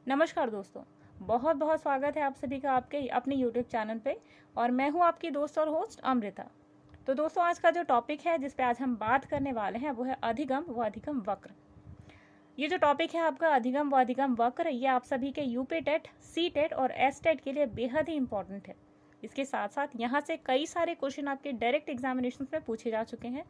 नमस्कार दोस्तों, बहुत बहुत स्वागत है आप सभी का आपके अपने YouTube चैनल पे। और मैं हूँ आपकी दोस्त और होस्ट अमृता। तो दोस्तों, आज का जो टॉपिक है जिस पे आज हम बात करने वाले हैं वो है अधिगम व अधिगम वक्र। ये जो टॉपिक है आपका अधिगम व अधिगम वक्र, ये आप सभी के यूपी टेट, सी टेट और एस टेट के लिए बेहद ही इंपॉर्टेंट है। इसके साथ साथ यहाँ से कई सारे क्वेश्चन आपके डायरेक्ट एग्जामिनेशन में पूछे जा चुके हैं।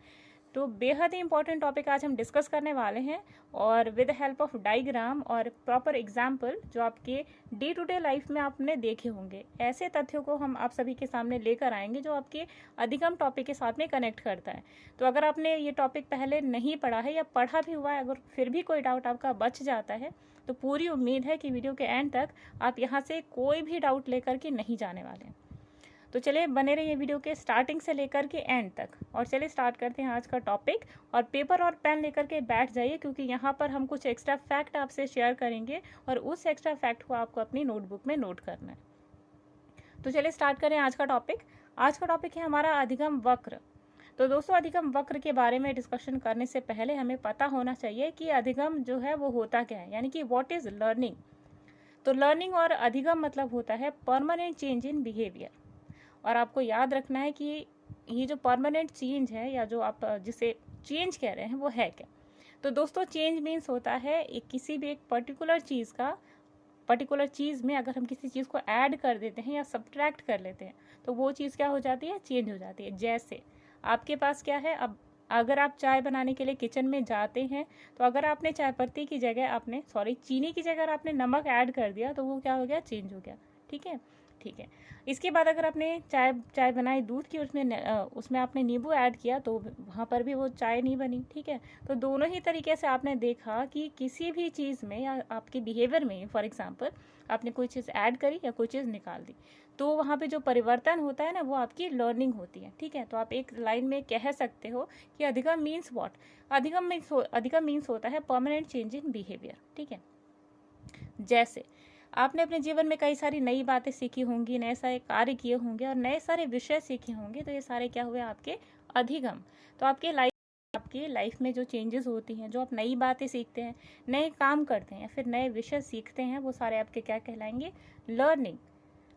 तो बेहद ही इंपॉर्टेंट टॉपिक आज हम डिस्कस करने वाले हैं, और विद हेल्प ऑफ डायग्राम और प्रॉपर एग्जाम्पल जो आपके डे टू डे लाइफ में आपने देखे होंगे, ऐसे तथ्यों को हम आप सभी के सामने लेकर आएंगे जो आपके अधिगम टॉपिक के साथ में कनेक्ट करता है। तो अगर आपने ये टॉपिक पहले नहीं पढ़ा है या पढ़ा भी हुआ है, अगर फिर भी कोई डाउट आपका बच जाता है, तो पूरी उम्मीद है कि वीडियो के एंड तक आप यहाँ से कोई भी डाउट लेकर के नहीं जाने वाले हैं। तो चलिए बने रहिए वीडियो के स्टार्टिंग से लेकर के एंड तक। और चलिए स्टार्ट करते हैं आज का टॉपिक। और पेपर और पेन लेकर के बैठ जाइए, क्योंकि यहाँ पर हम कुछ एक्स्ट्रा फैक्ट आपसे शेयर करेंगे और उस एक्स्ट्रा फैक्ट को आपको अपनी नोटबुक में नोट करना है। तो चलिए स्टार्ट करें आज का टॉपिक। आज का टॉपिक है हमारा अधिगम वक्र। तो दोस्तों, अधिगम वक्र के बारे में डिस्कशन करने से पहले हमें पता होना चाहिए कि अधिगम जो है वो होता क्या है, यानी कि व्हाट इज लर्निंग। तो लर्निंग और अधिगम मतलब होता है परमानेंट चेंज इन बिहेवियर। और आपको याद रखना है कि ये जो परमानेंट चेंज है, या जो आप जिसे चेंज कह रहे हैं, वो है क्या। तो दोस्तों, चेंज मीन्स होता है एक किसी भी एक पर्टिकुलर चीज़ में अगर हम किसी चीज़ को ऐड कर देते हैं या सब्ट्रैक्ट कर लेते हैं, तो वो चीज़ क्या हो जाती है, चेंज हो जाती है। जैसे आपके पास क्या है, अब अगर आप चाय बनाने के लिए किचन में जाते हैं, तो अगर आपने चाय पत्ती की जगह चीनी की जगह आपने नमक ऐड कर दिया, तो वो क्या हो गया, चेंज हो गया। ठीक है, ठीक है। इसके बाद अगर आपने चाय बनाई दूध की, उसमें आपने नींबू ऐड किया, तो वहाँ पर भी वो चाय नहीं बनी। ठीक है। तो दोनों ही तरीके से आपने देखा कि किसी भी चीज़ में या आपके बिहेवियर में, फॉर एग्जांपल, आपने कोई चीज़ ऐड करी या कोई चीज़ निकाल दी, तो वहाँ पे जो परिवर्तन होता है ना, वो आपकी लर्निंग होती है। ठीक है। तो आप एक लाइन में कह सकते हो कि अधिगम मीन्स व्हाट। अधिगम मीन्स होता है परमानेंट चेंज इन बिहेवियर। ठीक है। जैसे आपने अपने जीवन में कई सारी नई बातें सीखी होंगी, नए सारे कार्य किए होंगे और नए सारे विषय सीखे होंगे, तो ये सारे क्या हुए, आपके अधिगम। तो आपकी लाइफ में जो चेंजेस होती हैं, जो आप नई बातें सीखते हैं, नए काम करते हैं या फिर नए विषय सीखते हैं, वो सारे आपके क्या कहलाएंगे, लर्निंग।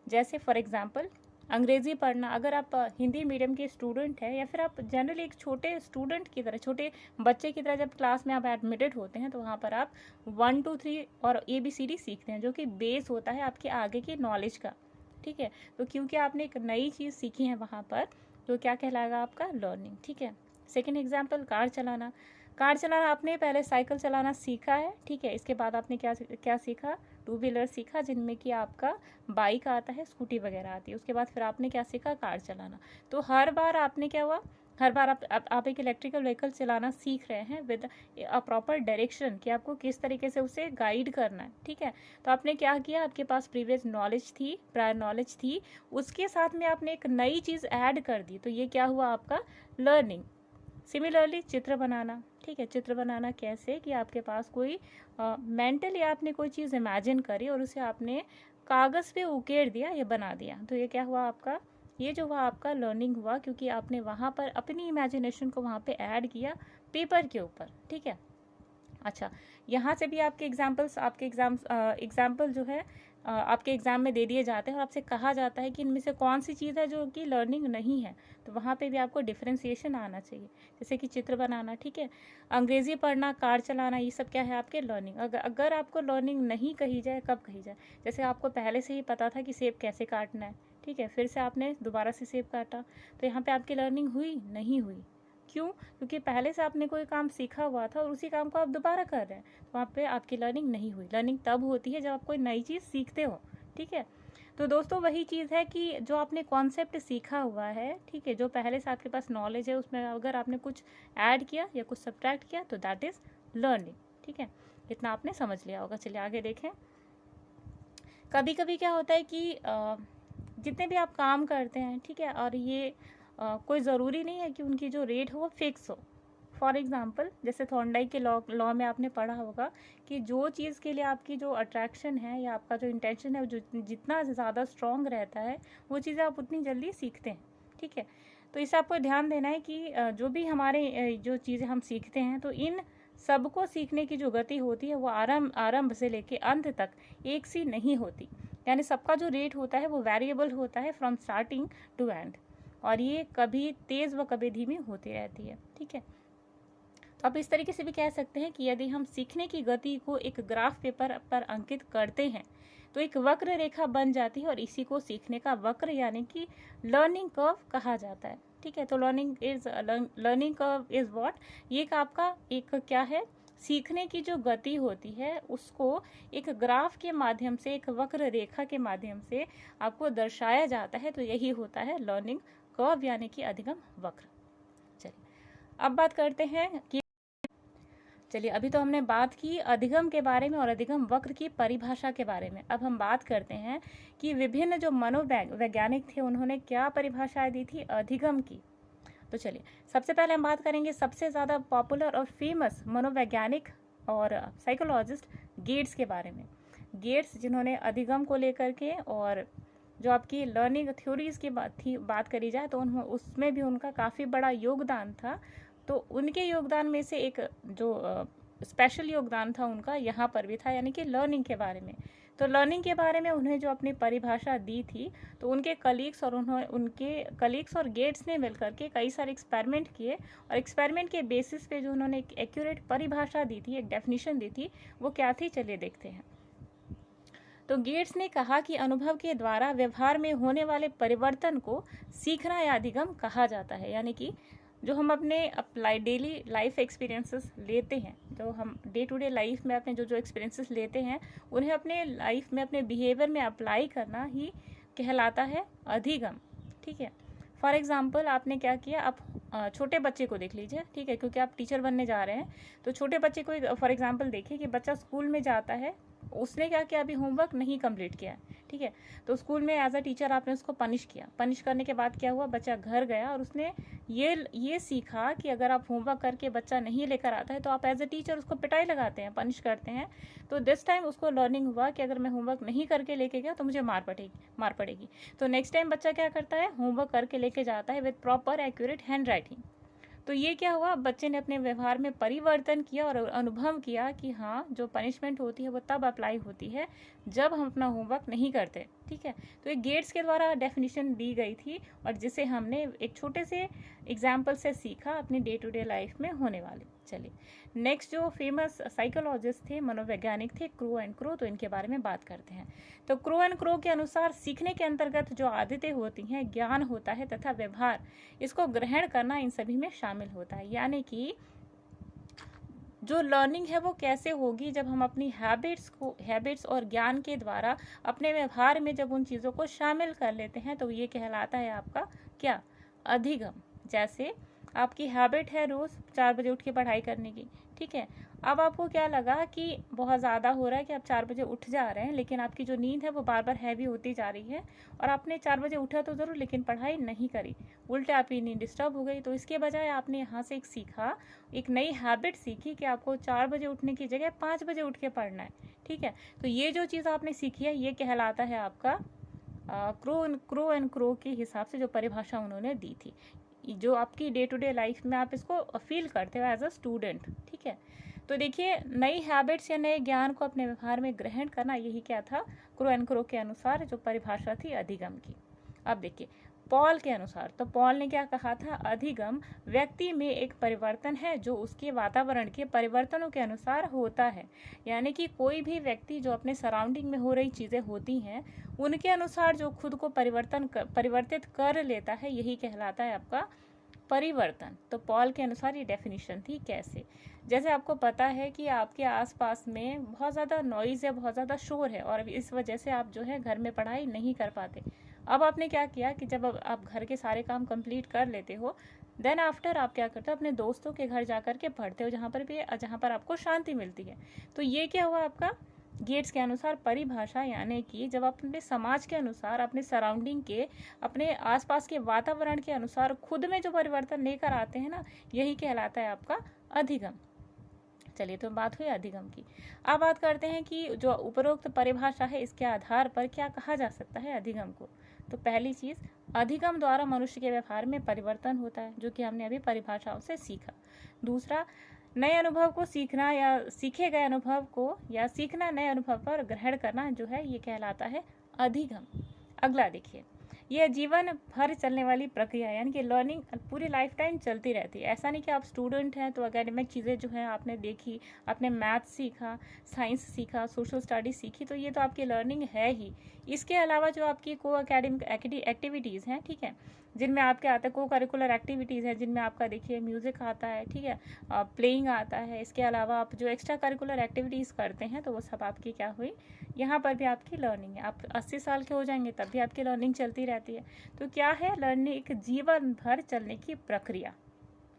जैसे फॉर एग्जाम्पल, अंग्रेजी पढ़ना। अगर आप हिंदी मीडियम के स्टूडेंट हैं, या फिर आप जनरली एक छोटे स्टूडेंट की तरह, छोटे बच्चे की तरह जब क्लास में आप एडमिटेड होते हैं, तो वहाँ पर आप 1 2 3 और ABCD सीखते हैं, जो कि बेस होता है आपके आगे की नॉलेज का। ठीक है। तो क्योंकि आपने एक नई चीज़ सीखी है वहाँ पर, तो क्या कहलाएगा, आपका लर्निंग। ठीक है। सेकेंड एग्जाम्पल, कार चलाना। कार चलाना, आपने पहले साइकिल चलाना सीखा है। ठीक है। इसके बाद आपने क्या क्या सीखा, 2 व्हीलर सीखा, जिनमें कि आपका बाइक आता है, स्कूटी वगैरह आती है। उसके बाद फिर आपने क्या सीखा, कार चलाना। तो हर बार आपने क्या हुआ, हर बार आप एक इलेक्ट्रिकल व्हीकल चलाना सीख रहे हैं विद अ प्रॉपर डायरेक्शन, कि आपको किस तरीके से उसे गाइड करना है। ठीक है। तो आपने क्या किया, आपके पास प्रीवियस नॉलेज थी, प्रायर नॉलेज थी, उसके साथ में आपने एक नई चीज़ ऐड कर दी, तो ये क्या हुआ, आपका लर्निंग। सिमिलरली चित्र बनाना। ठीक है। चित्र बनाना कैसे, कि आपके पास कोई मेंटली आपने कोई चीज़ इमेजिन करी और उसे आपने कागज़ पे उकेर दिया या बना दिया, तो ये क्या हुआ, आपका ये जो हुआ आपका लर्निंग हुआ, क्योंकि आपने वहाँ पर अपनी इमेजिनेशन को वहाँ पे ऐड किया पेपर के ऊपर। ठीक है। अच्छा, यहाँ से भी आपके एग्जाम्पल जो है आपके एग्ज़ाम में दे दिए जाते हैं और आपसे कहा जाता है कि इनमें से कौन सी चीज़ है जो कि लर्निंग नहीं है, तो वहाँ पे भी आपको डिफ्रेंसिएशन आना चाहिए। जैसे कि चित्र बनाना, ठीक है, अंग्रेज़ी पढ़ना, कार चलाना, ये सब क्या है, आपके लर्निंग। अगर आपको लर्निंग नहीं कही जाए, कब कही जाए, जैसे आपको पहले से ही पता था कि सेब कैसे काटना है, ठीक है, फिर से आपने दोबारा से सेब काटा, तो यहाँ पर आपकी लर्निंग हुई, नहीं हुई। क्यों? क्योंकि पहले से आपने कोई काम सीखा हुआ था और उसी काम को आप दोबारा कर रहे हैं, तो वहाँ पे आपकी लर्निंग नहीं हुई। लर्निंग तब होती है जब आप कोई नई चीज़ सीखते हो। ठीक है। तो दोस्तों, वही चीज़ है कि जो आपने कॉन्सेप्ट सीखा हुआ है, ठीक है, जो पहले से आपके पास नॉलेज है, उसमें अगर आपने कुछ ऐड किया या कुछ सब्ट्रैक्ट किया, तो दैट इज़ लर्निंग। ठीक है। इतना आपने समझ लिया होगा। चलिए आगे देखें। कभी कभी क्या होता है कि जितने भी आप काम करते हैं, ठीक है, और ये कोई ज़रूरी नहीं है कि उनकी जो रेट हो वो फिक्स हो। फॉर एग्ज़ाम्पल, जैसे थॉर्नडाइक के लॉ में आपने पढ़ा होगा कि जो चीज़ के लिए आपकी जो अट्रैक्शन है या आपका जो इंटेंशन है, जो जितना ज़्यादा स्ट्रॉन्ग रहता है, वो चीज़ें आप उतनी जल्दी सीखते हैं। ठीक है। तो इसे आपको ध्यान देना है कि जो भी हमारे जो चीज़ें हम सीखते हैं, तो इन सबको सीखने की जो गति होती है वो आरंभ से लेके अंत तक एक सी नहीं होती, यानी सबका जो रेट होता है वो वेरिएबल होता है फ्रॉम स्टार्टिंग टू एंड, और ये कभी तेज़ व कभी धीमी होती रहती है। ठीक है, तो आप इस तरीके से भी कह सकते हैं कि यदि हम सीखने की गति को एक ग्राफ पेपर पर अंकित करते हैं तो एक वक्र रेखा बन जाती है, और इसी को सीखने का वक्र यानी कि लर्निंग कर्व कहा जाता है। ठीक है, तो लर्निंग कर्व इज व्हाट, ये आपका एक क्या है, सीखने की जो गति होती है उसको एक ग्राफ के माध्यम से, एक वक्र रेखा के माध्यम से आपको दर्शाया जाता है, तो यही होता है लर्निंग कर्व यानी कि अधिगम वक्र। चलिए अब बात करते हैं कि अभी तो हमने बात की अधिगम के बारे में और अधिगम वक्र की परिभाषा के बारे में। अब हम बात करते हैं कि विभिन्न जो मनोवैज्ञानिक थे उन्होंने क्या परिभाषाएं दी थी अधिगम की। तो चलिए सबसे पहले हम बात करेंगे सबसे ज़्यादा पॉपुलर और फेमस मनोवैज्ञानिक और साइकोलॉजिस्ट गेट्स के बारे में। गेट्स जिन्होंने अधिगम को लेकर के और जो आपकी लर्निंग थ्योरीज की बात करी जाए तो उसमें भी उनका काफ़ी बड़ा योगदान था। तो उनके योगदान में से एक जो स्पेशल योगदान था उनका यहाँ पर भी था, यानी कि लर्निंग के बारे में। तो लर्निंग के बारे में उन्हें जो अपनी परिभाषा दी थी, तो उनके कलीग्स और गेट्स ने मिलकर के कई सारे एक्सपेरिमेंट किए, और एक्सपेरिमेंट के बेसिस पे जो उन्होंने एक एक्यूरेट परिभाषा दी थी, एक डेफिनेशन दी थी, वो क्या थी चलिए देखते हैं। तो गेट्स ने कहा कि अनुभव के द्वारा व्यवहार में होने वाले परिवर्तन को सीखना या अधिगम कहा जाता है, यानी कि जो हम अपने डेली लाइफ एक्सपीरियंसेस लेते हैं, जो हम डे टू डे लाइफ में अपने जो एक्सपीरियंसेस लेते हैं उन्हें अपने लाइफ में, अपने बिहेवियर में अप्लाई करना ही कहलाता है अधिगम। ठीक है, फॉर एग्जाम्पल आपने क्या किया, आप छोटे बच्चे को देख लीजिए। ठीक है, क्योंकि आप टीचर बनने जा रहे हैं, तो छोटे बच्चे को फॉर एग्जाम्पल देखिए कि बच्चा स्कूल में जाता है, उसने क्या किया, अभी होमवर्क नहीं कंप्लीट किया। ठीक है, तो स्कूल में एज अ टीचर आपने उसको पनिश किया। पनिश करने के बाद क्या हुआ, बच्चा घर गया और उसने ये सीखा कि अगर आप होमवर्क करके बच्चा नहीं लेकर आता है तो आप एज अ टीचर उसको पिटाई लगाते हैं, पनिश करते हैं। तो दिस टाइम उसको लर्निंग हुआ कि अगर मैं होमवर्क नहीं करके लेके गया तो मुझे मार पड़ेगी। तो नेक्स्ट टाइम बच्चा क्या करता है, होमवर्क करके लेके जाता है with proper accurate hand writing. तो ये क्या हुआ, बच्चे ने अपने व्यवहार में परिवर्तन किया और अनुभव किया कि हाँ, जो पनिशमेंट होती है वो तब अप्लाई होती है जब हम अपना होमवर्क नहीं करते। ठीक है, तो एक गेट्स के द्वारा डेफिनेशन दी गई थी, और जिसे हमने एक छोटे से एग्जाम्पल से सीखा अपनी डे टू डे लाइफ में होने वाली। चलिए नेक्स्ट जो फेमस साइकोलॉजिस्ट थे, मनोवैज्ञानिक थे, क्रो एंड क्रो, तो इनके बारे में बात करते हैं। तो क्रो एंड क्रो के अनुसार सीखने के अंतर्गत जो आदतें होती हैं, ज्ञान होता है तथा व्यवहार, इसको ग्रहण करना इन सभी में शामिल होता है। यानी कि जो लर्निंग है वो कैसे होगी, जब हम अपनी हैबिट्स और ज्ञान के द्वारा अपने व्यवहार में जब उन चीज़ों को शामिल कर लेते हैं, तो ये कहलाता है आपका क्या, अधिगम। जैसे आपकी हैबिट है रोज़ 4 बजे उठ के पढ़ाई करने की। ठीक है, अब आपको क्या लगा कि बहुत ज़्यादा हो रहा है कि आप 4 बजे उठ जा रहे हैं, लेकिन आपकी जो नींद है वो बार बार हैवी होती जा रही है, और आपने 4 बजे उठा तो ज़रूर लेकिन पढ़ाई नहीं करी, उल्टे आपकी नींद डिस्टर्ब हो गई। तो इसके बजाय आपने यहाँ से एक नई हैबिट सीखी कि आपको 4 बजे उठने की जगह 5 बजे उठ के पढ़ना है। ठीक है, तो ये जो चीज़ आपने सीखी है ये कहलाता है आपका क्रो एंड क्रो के हिसाब से जो परिभाषा उन्होंने दी थी, जो आपकी डे टू डे लाइफ में आप इसको फील करते हो एज अ स्टूडेंट। ठीक है, तो देखिए नई हैबिट्स या नए ज्ञान को अपने व्यवहार में ग्रहण करना, यही क्या था, क्रो एंड क्रो के अनुसार जो परिभाषा थी अधिगम की। अब देखिए पॉल के अनुसार, तो पॉल ने क्या कहा था, अधिगम व्यक्ति में एक परिवर्तन है जो उसके वातावरण के परिवर्तनों के अनुसार होता है। यानी कि कोई भी व्यक्ति जो अपने सराउंडिंग में हो रही चीज़ें होती हैं उनके अनुसार जो खुद को परिवर्तित कर लेता है, यही कहलाता है आपका परिवर्तन। तो पॉल के अनुसार ये डेफिनेशन थी। कैसे, जैसे आपको पता है कि आपके आसपास में बहुत ज़्यादा नॉइज़ है, बहुत ज़्यादा शोर है, और इस वजह से आप जो है घर में पढ़ाई नहीं कर पाते। अब आपने क्या किया कि जब आप घर के सारे काम कंप्लीट कर लेते हो, देन आफ्टर आप क्या करते हो, अपने दोस्तों के घर जा कर के पढ़ते हो, जहाँ पर आपको शांति मिलती है। तो ये क्या हुआ आपका गेट्स के अनुसार परिभाषा, यानी कि जब आप अपने समाज के अनुसार, अपने सराउंडिंग के, अपने आसपास के वातावरण के अनुसार खुद में जो परिवर्तन लेकर आते हैं ना, यही कहलाता है आपका अधिगम। चलिए तो बात हुई अधिगम की। अब बात करते हैं कि जो उपरोक्त परिभाषा है इसके आधार पर क्या कहा जा सकता है अधिगम को। तो पहली चीज़, अधिगम द्वारा मनुष्य के व्यवहार में परिवर्तन होता है, जो कि हमने अभी परिभाषाओं से सीखा। दूसरा, नए अनुभव को सीखना या सीखे गए अनुभव को या सीखना नए अनुभव पर ग्रहण करना जो है ये कहलाता है अधिगम। अगला देखिए, यह जीवन भर चलने वाली प्रक्रिया है, यानी कि लर्निंग पूरी लाइफ टाइम चलती रहती है। ऐसा नहीं कि आप स्टूडेंट हैं तो एकेडमिक चीज़ें जो है आपने देखी, आपने मैथ सीखा, साइंस सीखा, सोशल स्टडीज सीखी, तो ये तो आपकी लर्निंग है ही। इसके अलावा जो आपकी को एकेडमिक एक्टिविटीज़ हैं, ठीक है, जिनमें आपके आता है को करिकुलर एक्टिविटीज़ हैं, जिनमें आपका देखिए म्यूज़िक आता है, ठीक है, प्लेइंग आता है। इसके अलावा आप जो एक्स्ट्रा करिकुलर एक्टिविटीज़ करते हैं तो वो सब आपकी क्या हुई, यहाँ पर भी आपकी लर्निंग है। आप 80 साल के हो जाएंगे तब भी आपकी लर्निंग चलती रहती है। तो क्या है, लर्निंग एक जीवन भर चलने की प्रक्रिया,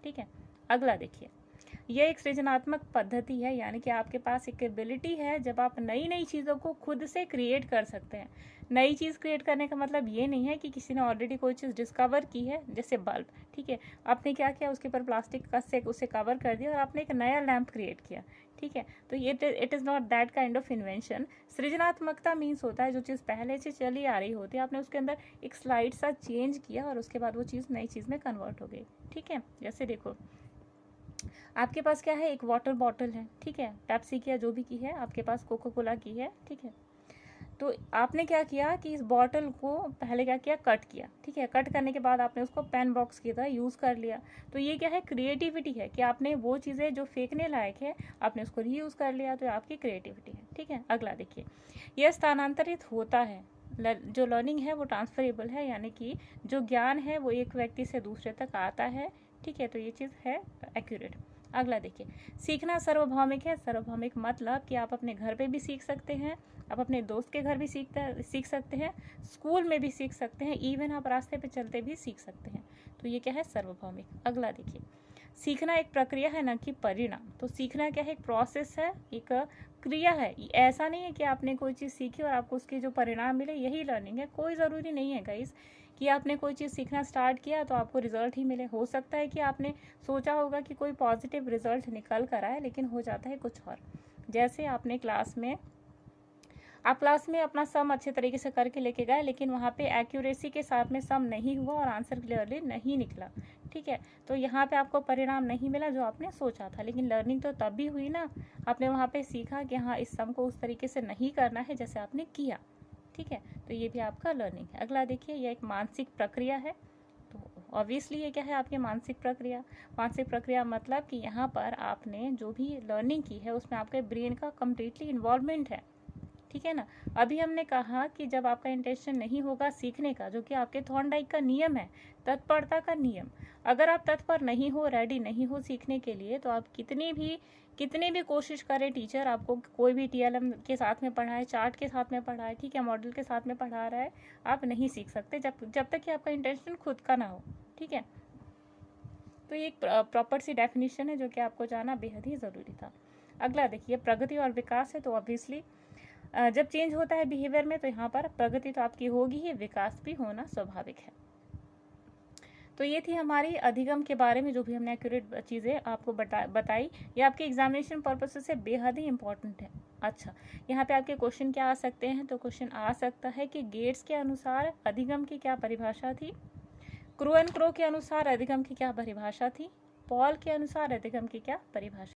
ठीक है। अगला देखिए, यह एक सृजनात्मक पद्धति है, यानी कि आपके पास एक एबिलिटी है जब आप नई नई चीज़ों को खुद से क्रिएट कर सकते हैं। नई चीज़ क्रिएट करने का मतलब ये नहीं है कि किसी ने ऑलरेडी कोई चीज़ डिस्कवर की है, जैसे बल्ब, ठीक है, आपने क्या किया, उसके ऊपर प्लास्टिक का से उसे कवर कर दिया और आपने एक नया लैंप क्रिएट किया, ठीक है। तो ये it is not that kind of invention. सृजनात्मकता मीन्स होता है जो चीज़ पहले से चली आ रही होती है, आपने उसके अंदर एक स्लाइड सा चेंज किया और उसके बाद वो चीज़ नई चीज़ में कन्वर्ट हो गई, ठीक है। जैसे देखो, आपके पास क्या है, एक वाटर बॉटल है, ठीक है, पेप्सी की या जो भी की है, आपके पास कोका कोला की है, ठीक है। तो आपने क्या किया कि इस बॉटल को पहले क्या किया, कट किया, ठीक है। कट करने के बाद आपने उसको पेन बॉक्स की तरह यूज़ कर लिया। तो ये क्या है, क्रिएटिविटी है कि आपने वो चीज़ें जो फेंकने लायक है आपने उसको रीयूज़ कर लिया, तो आपकी क्रिएटिविटी है, ठीक है। अगला देखिए, यह स्थानांतरित होता है। जो लर्निंग है वो ट्रांसफरेबल है, यानी कि जो ज्ञान है वो एक व्यक्ति से दूसरे तक आता है, ठीक है। तो ये चीज़ है एक्यूरेट। अगला देखिए, सीखना सार्वभौमिक है। सार्वभौमिक मतलब कि आप अपने घर पे भी सीख सकते हैं, आप अपने दोस्त के घर भी सीख सकते हैं, स्कूल में भी सीख सकते हैं, इवन आप रास्ते पे चलते भी सीख सकते हैं। तो ये क्या है, सार्वभौमिक। अगला देखिए, सीखना एक प्रक्रिया है ना कि परिणाम। तो सीखना क्या है, एक प्रोसेस है, एक क्रिया है। ऐसा नहीं है कि आपने कोई चीज़ सीखी और आपको उसके जो परिणाम मिले यही लर्निंग है। कोई ज़रूरी नहीं है गाइस कि आपने कोई चीज़ सीखना स्टार्ट किया तो आपको रिजल्ट ही मिले। हो सकता है कि आपने सोचा होगा कि कोई पॉजिटिव रिजल्ट निकल कर आए, लेकिन हो जाता है कुछ और। जैसे आपने आप क्लास में अपना सम अच्छे तरीके से करके लेके गए, लेकिन वहाँ पे एक्यूरेसी के साथ में सम नहीं हुआ और आंसर क्लियरली नहीं निकला, ठीक है। तो यहाँ पे आपको परिणाम नहीं मिला जो आपने सोचा था, लेकिन लर्निंग तो तब भी हुई ना। आपने वहाँ पे सीखा कि हाँ, इस सम को उस तरीके से नहीं करना है जैसे आपने किया, ठीक है। तो ये भी आपका लर्निंग है। अगला देखिए, यह एक मानसिक प्रक्रिया है। तो ऑब्वियसली ये क्या है, आपकी मानसिक प्रक्रिया। मानसिक प्रक्रिया मतलब कि यहाँ पर आपने जो भी लर्निंग की है उसमें आपके ब्रेन का कम्प्लीटली इन्वॉल्वमेंट है, ठीक है ना। अभी हमने कहा कि जब आपका इंटेंशन नहीं होगा सीखने का, जो कि आपके थॉर्नडाइक का नियम है, तत्परता का नियम, अगर आप तत्पर नहीं हो, रेडी नहीं हो सीखने के लिए, तो आप कितनी भी कोशिश करें, टीचर आपको कोई भी टीएलएम के साथ में पढ़ाए, चार्ट के साथ में पढ़ाए, ठीक है, मॉडल के साथ में पढ़ा रहा है, आप नहीं सीख सकते जब तक कि आपका इंटेंशन खुद का ना हो, ठीक है। तो ये एक प्रॉपर सी डेफिनेशन है जो कि आपको जाना बेहद ही ज़रूरी था। अगला देखिए, प्रगति और विकास है। तो ऑब्वियसली जब चेंज होता है बिहेवियर में तो यहाँ पर प्रगति तो आपकी होगी ही, विकास भी होना स्वाभाविक है। तो ये थी हमारी अधिगम के बारे में जो भी हमने एक्यूरेट चीज़ें आपको बताई। ये आपके एग्जामिनेशन पर्पस से बेहद ही इंपॉर्टेंट है। अच्छा, यहाँ पे आपके क्वेश्चन क्या आ सकते हैं, तो क्वेश्चन आ सकता है कि गेट्स के अनुसार अधिगम की क्या परिभाषा थी, क्रू एंड क्रो के अनुसार अधिगम की क्या परिभाषा थी, पॉल के अनुसार अधिगम की क्या परिभाषा।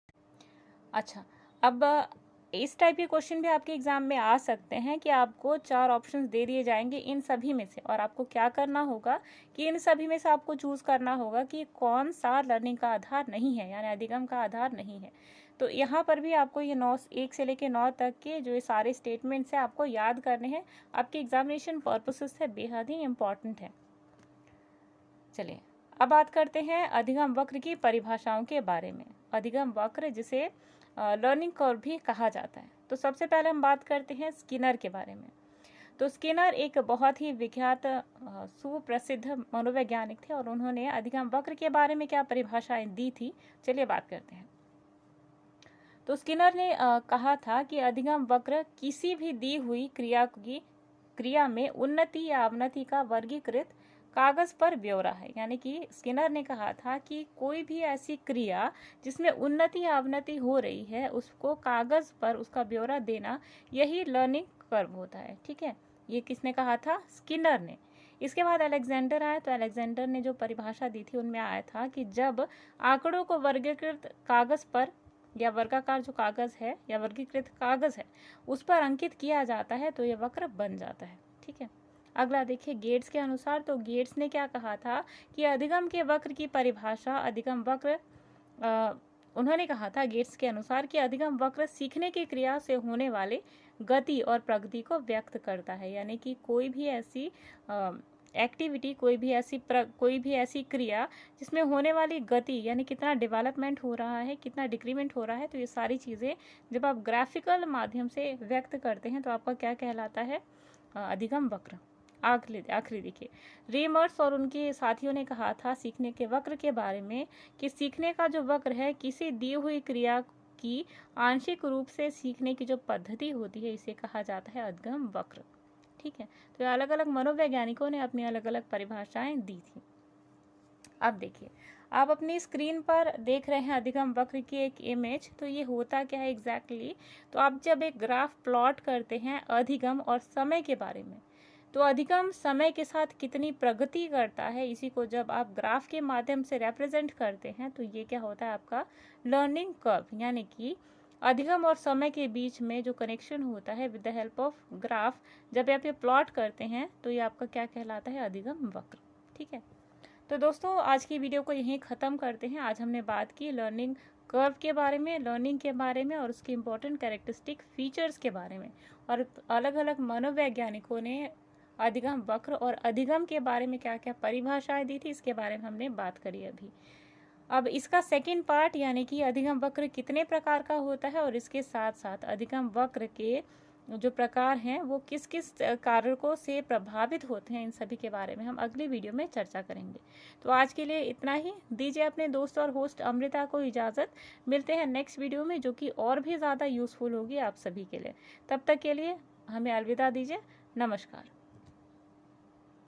अच्छा, अब इस टाइप के क्वेश्चन भी आपके एग्जाम में आ सकते हैं कि आपको 4 ऑप्शंस दे दिए जाएंगे इन सभी में से, और आपको क्या करना होगा कि इन सभी में से आपको चूज करना होगा कि कौन सा लर्निंग का आधार नहीं है, यानी अधिगम का आधार नहीं है। तो यहाँ पर भी आपको ये 1 से लेकर 9 तक के जो ये सारे स्टेटमेंट्स हैं आपको याद करने हैं, आपके एग्जामिनेशन पर्पसेस से बेहद ही इंपॉर्टेंट है। चलिए अब बात करते हैं अधिगम वक्र की परिभाषाओं के बारे में। अधिगम वक्र जिसे लर्निंग कर्व भी कहा जाता है। तो सबसे पहले हम बात करते हैं स्किनर के बारे में। तो स्किनर एक बहुत ही विख्यात सुप्रसिद्ध मनोवैज्ञानिक थे और उन्होंने अधिगम वक्र के बारे में क्या परिभाषाएं दी थी, चलिए बात करते हैं। तो स्किनर ने कहा था कि अधिगम वक्र किसी भी दी हुई क्रिया में उन्नति या अवनति का वर्गीकृत कागज पर ब्यौरा है। यानी कि स्किनर ने कहा था कि कोई भी ऐसी क्रिया जिसमें उन्नति या अवनति हो रही है उसको कागज पर उसका ब्यौरा देना, यही लर्निंग कर्व होता है, ठीक है। ये किसने कहा था, स्किनर ने। इसके बाद अलेक्जेंडर आया, तो अलेक्जेंडर ने जो परिभाषा दी थी उनमें आया था कि जब आंकड़ों को वर्गीकृत कागज पर या वर्गाकार जो कागज है या वर्गीकृत कागज है उस पर अंकित किया जाता है तो ये वक्र बन जाता है। ठीक है, अगला देखिए गेट्स के अनुसार, तो गेट्स ने क्या कहा था कि अधिगम के वक्र की परिभाषा अधिगम वक्र उन्होंने कहा था गेट्स के अनुसार कि अधिगम वक्र सीखने की क्रिया से होने वाले गति और प्रगति को व्यक्त करता है, यानी कि कोई भी ऐसी एक्टिविटी, कोई भी ऐसी क्रिया जिसमें होने वाली गति यानी कितना डेवलपमेंट हो रहा है, कितना डिक्रीमेंट हो रहा है, तो ये सारी चीज़ें जब आप ग्राफिकल माध्यम से व्यक्त करते हैं तो आपका क्या कहलाता है, अधिगम वक्र। आखिरी देखिए रीमर्स और उनके साथियों ने कहा था सीखने के वक्र के बारे में कि सीखने का जो वक्र है किसी दी हुई क्रिया की आंशिक रूप से सीखने की जो पद्धति होती है इसे कहा जाता है अधिगम वक्र। ठीक है, तो अलग अलग मनोवैज्ञानिकों ने अपनी अलग अलग परिभाषाएं दी थी। अब देखिए आप अपनी स्क्रीन पर देख रहे हैं अधिगम वक्र की एक इमेज, तो ये होता क्या है एग्जैक्टली, तो आप जब एक ग्राफ प्लॉट करते हैं अधिगम और समय के बारे में, तो अधिगम समय के साथ कितनी प्रगति करता है इसी को जब आप ग्राफ के माध्यम से रिप्रेजेंट करते हैं तो ये क्या होता है आपका लर्निंग कर्व, यानी कि अधिगम और समय के बीच में जो कनेक्शन होता है with the help of graph जब आप ये प्लॉट करते हैं तो ये आपका क्या कहलाता है अधिगम वक्र। ठीक है, तो दोस्तों आज की वीडियो को यहीं ख़त्म करते हैं। आज हमने बात की लर्निंग कर्व के बारे में, लर्निंग के बारे में और उसके इम्पोर्टेंट कैरेक्टरिस्टिक फीचर्स के बारे में, और अलग अलग मनोवैज्ञानिकों ने अधिगम वक्र और अधिगम के बारे में क्या क्या परिभाषाएं दी थी इसके बारे में हमने बात करी अभी। अब इसका सेकंड पार्ट यानी कि अधिगम वक्र कितने प्रकार का होता है और इसके साथ साथ अधिगम वक्र के जो प्रकार हैं वो किस किस कारकों से प्रभावित होते हैं, इन सभी के बारे में हम अगली वीडियो में चर्चा करेंगे। तो आज के लिए इतना ही, दीजिए अपने दोस्त और होस्ट अमृता को इजाज़त। मिलते हैं नेक्स्ट वीडियो में जो कि और भी ज़्यादा यूज़फुल होगी आप सभी के लिए। तब तक के लिए हमें अलविदा दीजिए। नमस्कार।